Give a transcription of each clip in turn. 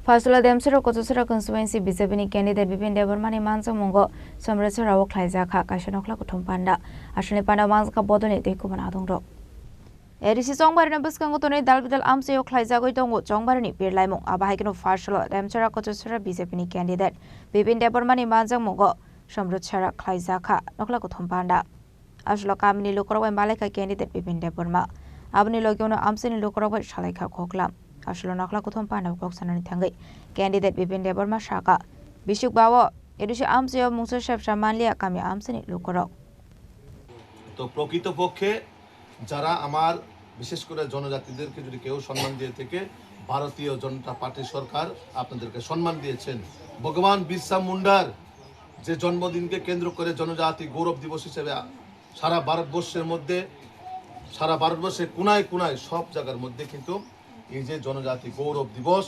Fasula Demsero Kotosera Constituency Bisabini candidate Bipin Devermani Mansa Mungo, Samresa Rawak Laizaka, Kashanokla Kutumpanda, Ashanipanda Manska Bodoni, Dekumanadong. Edisi Songbar Nabus Kangotone, Dalvidal Amseo Klaizago Dongo, Jongbarni, Pirlaimo, Abahikino Fasula, Demsera Kotosera Bisabini candidate, Bipin Devermani Mansa Mungo, Samresa Klaizaka, Nokla Kutumpanda. Ashlokamini Lukoro and Malaka candidate Bipin Deverma. Abni Logono Amsin Lukoro Shalaka Koklam. Ashlonakla Kutumpanda Koksanani Tangi, candidate Bipin Deverma Shaka. Bishop Bawa, Edisi Amseo Musa Chef Shamanlia Kami Amsin Lukoro. তো প্রকৃতপক্ষে যারা আমার বিশেষ করে জনজাতিদেরকে যদি কেউ সম্মান দিয়ে থেকে ভারতীয় জনতা পার্টি সরকার আপনাদেরকে সম্মান দিয়েছেন ভগবান বিরসা মুন্ডার যে জন্মদিনকে কেন্দ্র করে জনজাতি গৌরব দিবস হিসেবে সারা ভারতবর্ষে কোনায় কোনায় সব জায়গার মধ্যে কিন্তু এই যে জনজাতি গৌরব দিবস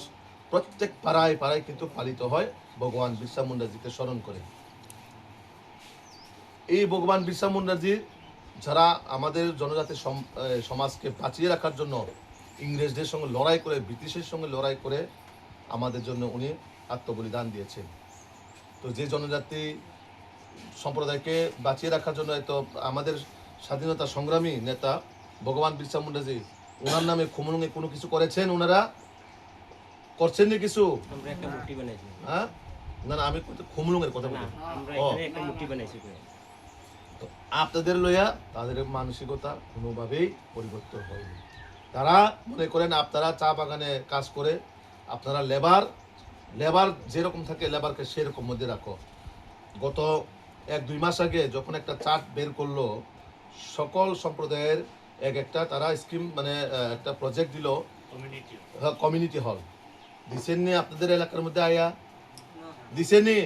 প্রত্যেক পাড়ায় পাড়ায় কিন্তু পালিত হয় ভগবান বিরসা মুন্ডাজিকে স্মরণ করে এই ভগবান বিরসা মুন্ডাজি যারা আমাদের জনজাতি সমাজকে বাঁচিয়ে রাখার জন্য ইংরেজদের সঙ্গে লড়াই করে ব্রিটিশের সঙ্গে লড়াই করে আমাদের জন্য উনি আত্মবলিদান দিয়েছেন তো যে জনজাতি সম্প্রদায়কে বাঁচিয়ে রাখার জন্য তো আমাদের স্বাধীনতা সংগ্রামী নেতা ভগবান বিরসা মুন্ডাজি ওনার নামে খুমলুঙে কোনো কিছু করেছেন ওনারা করছেন না কিছু আমরা একটা মূর্তি বানাইছি হ্যাঁ না আমি খুমলুঙের কথা বলি আমরা এখানে একটা মূর্তি বানাইছি তো আপনাদের লইয়া তাদের মানসিকতা কোনোভাবেই পরিবর্তন হয়নি তারা মনে করেন আপনারা চা বাগানে কাজ করে আপনারা লেবার যেরকম থাকে লেবারকে সেরকম মধ্যে রাখো গত 1-2 মাস আগে যখন একটা চার্ট বের করলো সকল সম্প্রদায়ের একটা তারা স্কিম মানে একটা প্রজেক্ট দিল কমিউনিটি হল দিছেননি আপনাদের এলাকার মধ্যে আয়া দিছেননি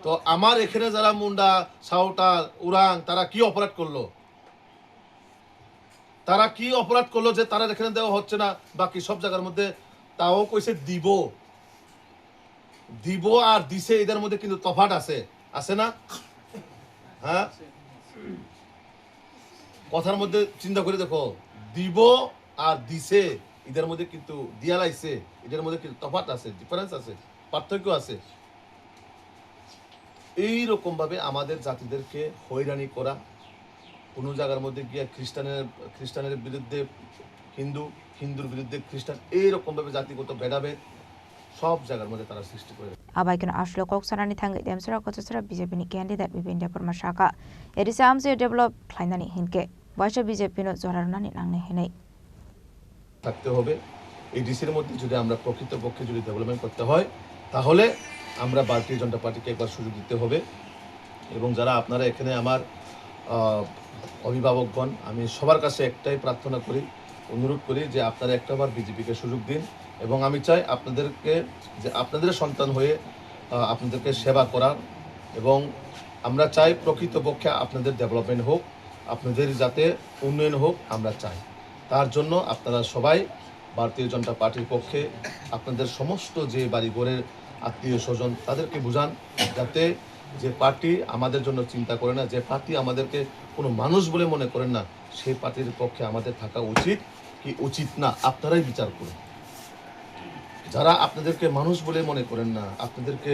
তো আমার এখানে যারা মুন্ডা সাঁওতাল উরাং তারা কি অপরাধ করলো যে তারা এখানে দেওয়া হচ্ছে না বাকি সব জায়গার মধ্যে তাও কইছে দিব আর দিছে এদের মধ্যে কিন্তু তফাৎ আছে না হ্যাঁ কথার মধ্যে চিন্তা করে দেখো দিব আর দিছে এদের মধ্যে কিন্তু দিয়া লাইছে এদের মধ্যে কিন্তু তফাৎ আছে ডিফারেন্স আছে পার্থক্য আছে এই রকম ভাবে আমাদের জাতিদেরকে হয়রানি করা কোনো জায়গার মধ্যে গিয়ে খ্রিস্টানের বিরুদ্ধে হিন্দুর বিরুদ্ধে খ্রিস্টান এইরকম ভাবে জাতিগত ভেদাভেদ সব জায়গার মধ্যে তারা সৃষ্টি করে Abaikin Ashlo Koksanani Tangi Demsera Kotosera BJP candidate Bipin Deverma Shaka. Edisi Amseo develop Klainani Hinke. Basha BJP no Zoranani Nangne Hene. থাকতে হবে এই ডিসির মধ্যে যদি আমরা প্রকৃতপক্ষে যদি ডেভেলপমেন্ট করতে হয় তাহলে আমরা ভারতীয় জনতা পার্টিকে একবার সুযোগ দিতে হবে এবং যারা আপনারা এখানে আমার অভিভাবকগণ আমি সবার কাছে একটাই প্রার্থনা করি অনুরোধ করি যে আপনারা একটাবার বিজেপিকে সুযোগ দিন এবং আমি চাই আপনাদেরকে যে আপনাদের সন্তান হয়ে আপনাদেরকে সেবা করার এবং আমরা চাই প্রকৃতপক্ষে আপনাদের ডেভেলপমেন্ট হোক আপনাদের যাতে উন্নয়ন হোক আমরা চাই তার জন্য আপনারা সবাই ভারতীয় জনতা পার্টির পক্ষে আপনাদের সমস্ত যে বাড়িঘরের আত্মীয় স্বজন তাদেরকে বুঝান যাতে যে পার্টি আমাদের জন্য চিন্তা করে না যে পার্টি আমাদেরকে কোনো মানুষ বলে মনে করেন না সেই পার্টির পক্ষে আমাদের থাকা উচিত কি উচিত না আপনারাই বিচার করুন যারা আপনাদেরকে মানুষ বলে মনে করেন না আপনাদেরকে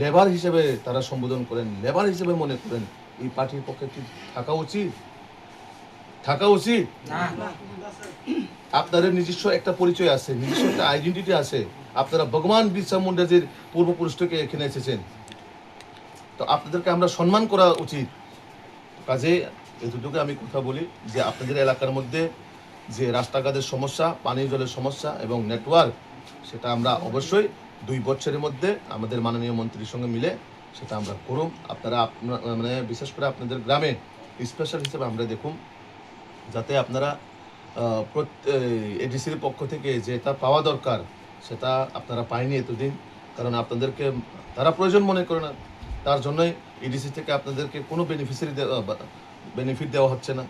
লেবার হিসেবে তারা সম্বোধন করেন লেবার হিসেবে মনে করেন এই পার্টির পক্ষে কি থাকা উচিত আপনাদের নিজস্ব একটা পরিচয় আছে নিজস্ব একটা আইডেন্টিটি আছে আপনারা ভগবান বিরসা মুন্ডাজির পূর্বপুরুষ থেকে এখানে এসেছেন তো আপনাদেরকে আমরা সম্মান করা উচিত কাজে এতটুকু আমি কথা বলি যে আপনাদের এলাকার মধ্যে যে রাস্তাঘাটের সমস্যা পানীয় জলের সমস্যা এবং নেটওয়ার্ক সেটা আমরা অবশ্যই 2 বছরের মধ্যে আমাদের মাননীয় মন্ত্রীর সঙ্গে মিলে সেটা আমরা করুম আপনারা মানে বিশেষ করে আপনাদের গ্রামে স্পেশাল হিসেবে আমরা দেখুন যাতে আপনারা এডিসির পক্ষ থেকে যেটা পাওয়া দরকার সেটা আপনারা পায়নি এতদিন কারণ আপনাদেরকে তারা প্রয়োজন মনে করে না তার জন্যই এডিসি থেকে আপনাদেরকে কোনো বেনিফিট দেওয়া হচ্ছে না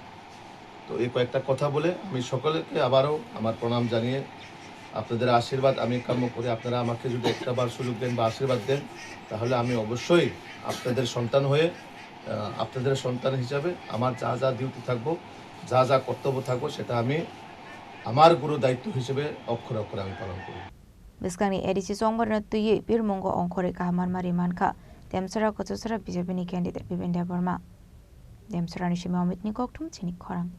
তো এই কয়েকটা কথা বলে আমি সকলকে আবারও আমার প্রণাম জানিয়ে আপনাদের আশীর্বাদ আমি কাম্য করে আপনারা আমাকে যদি একটাবার সুযোগ দেন বা আশীর্বাদ দেন তাহলে আমি অবশ্যই আপনাদের সন্তান হয়ে আপনাদের সন্তান হিসাবে আমার যা যা ডিউটি থাকবো যা যা কর্তব্য থাকবো সেটা আমি আমার গুরু দায়িত্ব হিসেবে অক্ষরে অক্ষরে আমি পালন করি Biskangni edisi songbarna tuyi birmongo ongkore kahaman mari manka demsara kocosara BJP ni candidate Bipin Deborma. Demsara ni Shima Amit ni koktum chini korang.